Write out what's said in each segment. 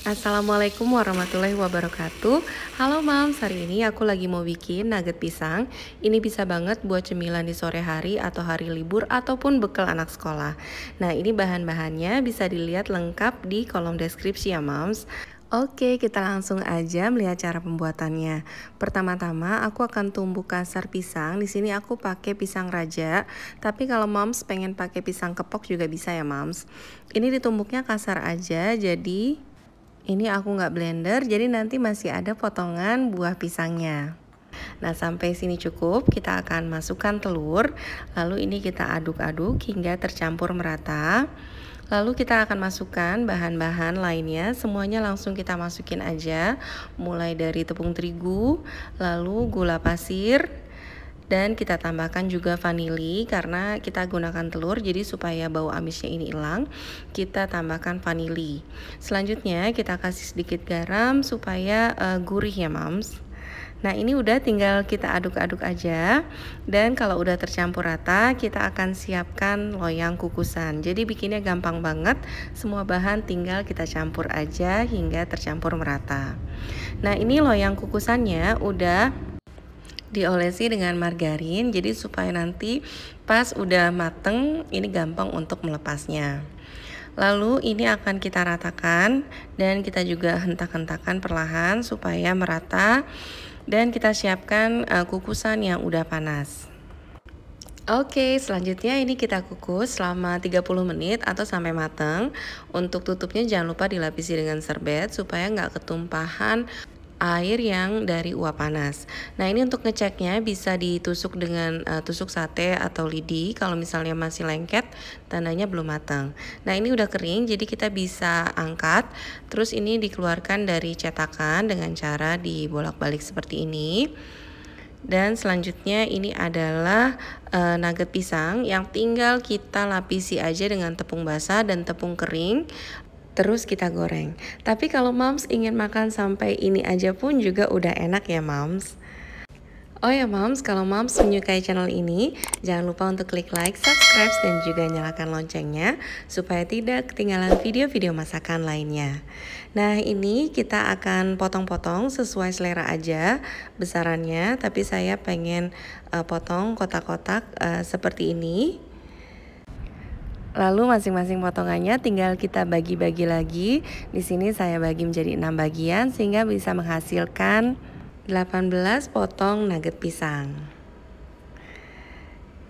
Assalamualaikum warahmatullahi wabarakatuh. Halo Mams, hari ini aku lagi mau bikin nugget pisang. Ini bisa banget buat cemilan di sore hari atau hari libur ataupun bekal anak sekolah. Nah, ini bahan-bahannya bisa dilihat lengkap di kolom deskripsi ya Mams. Oke, kita langsung aja melihat cara pembuatannya. Pertama-tama aku akan tumbuk kasar pisang. Di sini aku pakai pisang raja, tapi kalau Mams pengen pakai pisang kepok juga bisa ya Mams. Ini ditumbuknya kasar aja, jadi ini aku nggak blender, jadi nanti masih ada potongan buah pisangnya. Nah, sampai sini cukup. Kita akan masukkan telur, lalu ini kita aduk-aduk hingga tercampur merata. Lalu kita akan masukkan bahan-bahan lainnya, semuanya langsung kita masukin aja. Mulai dari tepung terigu, lalu gula pasir, dan kita tambahkan juga vanili karena kita gunakan telur, jadi supaya bau amisnya ini hilang, kita tambahkan vanili. Selanjutnya kita kasih sedikit garam supaya gurih ya Mams. Nah, ini udah tinggal kita aduk-aduk aja. Dan kalau udah tercampur rata, kita akan siapkan loyang kukusan. Jadi bikinnya gampang banget, semua bahan tinggal kita campur aja hingga tercampur merata. Nah, ini loyang kukusannya udah diolesi dengan margarin, jadi supaya nanti pas udah mateng ini gampang untuk melepasnya. Lalu ini akan kita ratakan dan kita juga hentak-hentakan perlahan supaya merata, dan kita siapkan kukusan yang udah panas. Oke, selanjutnya ini kita kukus selama 30 menit atau sampai matang. Untuk tutupnya jangan lupa dilapisi dengan serbet supaya nggak ketumpahan air yang dari uap panas. Nah, ini untuk ngeceknya bisa ditusuk dengan tusuk sate atau lidi. Kalau misalnya masih lengket, tandanya belum matang. Nah, ini udah kering, jadi kita bisa angkat. Terus ini dikeluarkan dari cetakan dengan cara dibolak-balik seperti ini. Dan selanjutnya ini adalah nugget pisang yang tinggal kita lapisi aja dengan tepung basah dan tepung kering. Terus kita goreng. Tapi kalau Mams ingin makan sampai ini aja pun juga udah enak ya Mams. Oh ya Mams, kalau Mams menyukai channel ini, jangan lupa untuk klik like, subscribe, dan juga nyalakan loncengnya supaya tidak ketinggalan video-video masakan lainnya. Nah, ini kita akan potong-potong sesuai selera aja besarannya, tapi saya pengen potong kotak-kotak seperti ini. Lalu masing-masing potongannya tinggal kita bagi-bagi lagi. Di sini saya bagi menjadi 6 bagian sehingga bisa menghasilkan 18 potong nugget pisang.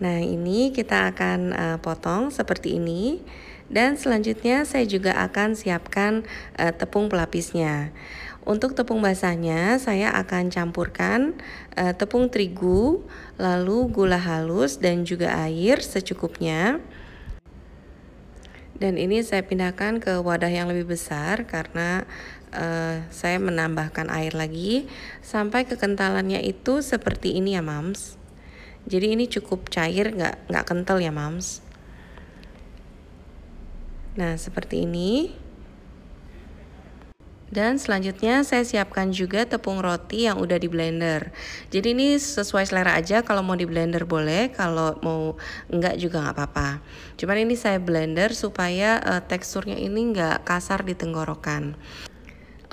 Nah, ini kita akan potong seperti ini. Dan selanjutnya saya juga akan siapkan tepung pelapisnya. Untuk tepung basahnya saya akan campurkan tepung terigu, lalu gula halus dan juga air secukupnya. Dan ini saya pindahkan ke wadah yang lebih besar karena saya menambahkan air lagi sampai kekentalannya itu seperti ini ya Mams. Jadi ini cukup cair, nggak kental ya Mams. Nah, seperti ini. Dan selanjutnya saya siapkan juga tepung roti yang udah di blender. Jadi ini sesuai selera aja, kalau mau di blender boleh, kalau mau enggak juga nggak apa-apa. Cuman ini saya blender supaya teksturnya ini nggak kasar di tenggorokan.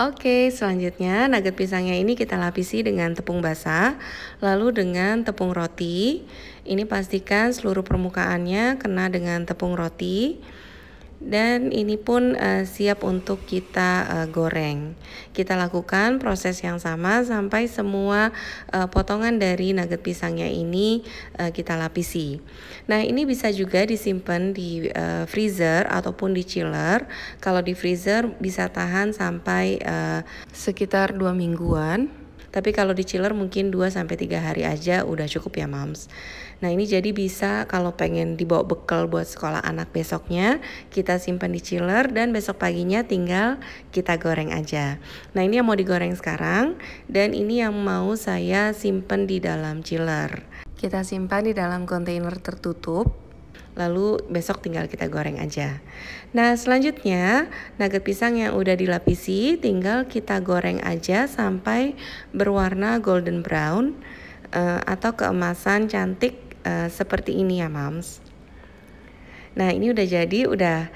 Oke, selanjutnya nugget pisangnya ini kita lapisi dengan tepung basah, lalu dengan tepung roti. Ini pastikan seluruh permukaannya kena dengan tepung roti. Dan ini pun siap untuk kita goreng. Kita lakukan proses yang sama sampai semua potongan dari nugget pisangnya ini kita lapisi. Nah, ini bisa juga disimpan di freezer ataupun di chiller. Kalau di freezer bisa tahan sampai sekitar 2 mingguan. Tapi kalau di chiller mungkin 2-3 hari aja udah cukup ya Mams. Nah, ini jadi bisa kalau pengen dibawa bekal buat sekolah anak besoknya, kita simpan di chiller dan besok paginya tinggal kita goreng aja. Nah, ini yang mau digoreng sekarang dan ini yang mau saya simpan di dalam chiller. Kita simpan di dalam kontainer tertutup. Lalu besok tinggal kita goreng aja. Nah, selanjutnya nugget pisang yang udah dilapisi tinggal kita goreng aja sampai berwarna golden brown atau keemasan cantik seperti ini ya Mams. Nah, ini udah jadi, udah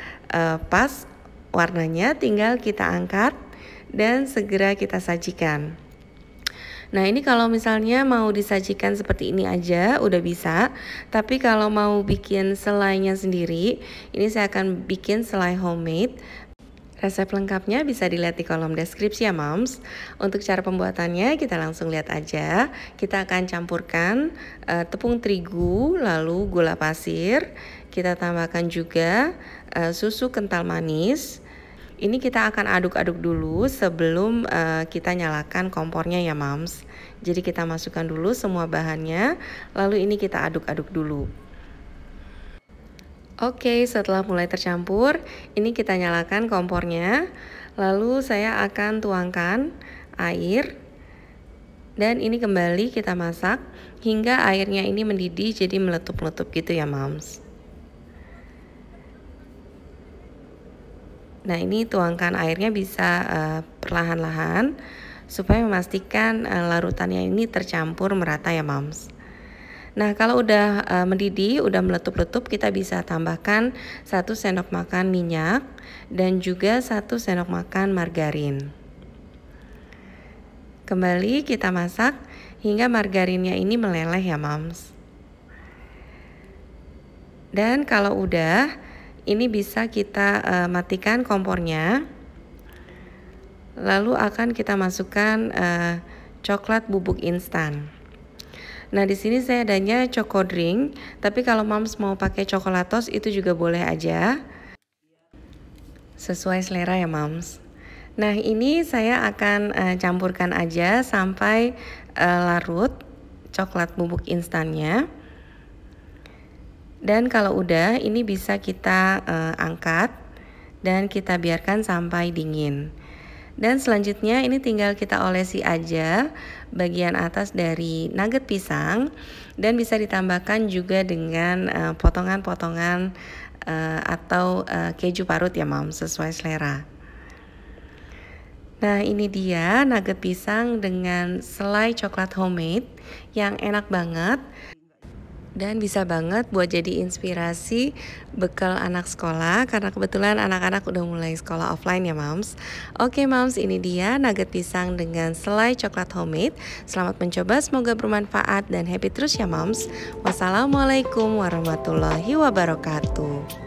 pas warnanya, tinggal kita angkat dan segera kita sajikan. Nah, ini kalau misalnya mau disajikan seperti ini aja udah bisa. Tapi kalau mau bikin selainya sendiri, ini saya akan bikin selai homemade. Resep lengkapnya bisa dilihat di kolom deskripsi ya moms. Untuk cara pembuatannya kita langsung lihat aja. Kita akan campurkan tepung terigu, lalu gula pasir. Kita tambahkan juga susu kental manis. Ini kita akan aduk-aduk dulu sebelum kita nyalakan kompornya ya moms. Jadi kita masukkan dulu semua bahannya, lalu ini kita aduk-aduk dulu. Oke, setelah mulai tercampur, ini kita nyalakan kompornya. Lalu saya akan tuangkan air. Dan ini kembali kita masak hingga airnya ini mendidih jadi meletup-letup gitu ya moms. Nah, ini tuangkan airnya bisa perlahan-lahan supaya memastikan larutannya ini tercampur merata ya moms. Nah, kalau udah mendidih, udah meletup-letup, kita bisa tambahkan 1 sendok makan minyak dan juga 1 sendok makan margarin. Kembali kita masak hingga margarinnya ini meleleh ya moms. Dan kalau udah, ini bisa kita matikan kompornya. Lalu akan kita masukkan coklat bubuk instan. Nah, di sini saya adanya Choco Drink, tapi kalau moms mau pakai coklatos itu juga boleh aja. Sesuai selera ya moms. Nah, ini saya akan campurkan aja sampai larut coklat bubuk instannya. Dan kalau udah, ini bisa kita angkat dan kita biarkan sampai dingin. Dan selanjutnya ini tinggal kita olesi aja bagian atas dari nugget pisang dan bisa ditambahkan juga dengan potongan-potongan atau keju parut ya mom, sesuai selera. Nah, ini dia nugget pisang dengan selai coklat homemade yang enak banget. Dan bisa banget buat jadi inspirasi bekal anak sekolah karena kebetulan anak-anak udah mulai sekolah offline ya moms. Oke moms, ini dia nugget pisang dengan selai coklat homemade. Selamat mencoba, semoga bermanfaat dan happy terus ya moms. Wassalamualaikum warahmatullahi wabarakatuh.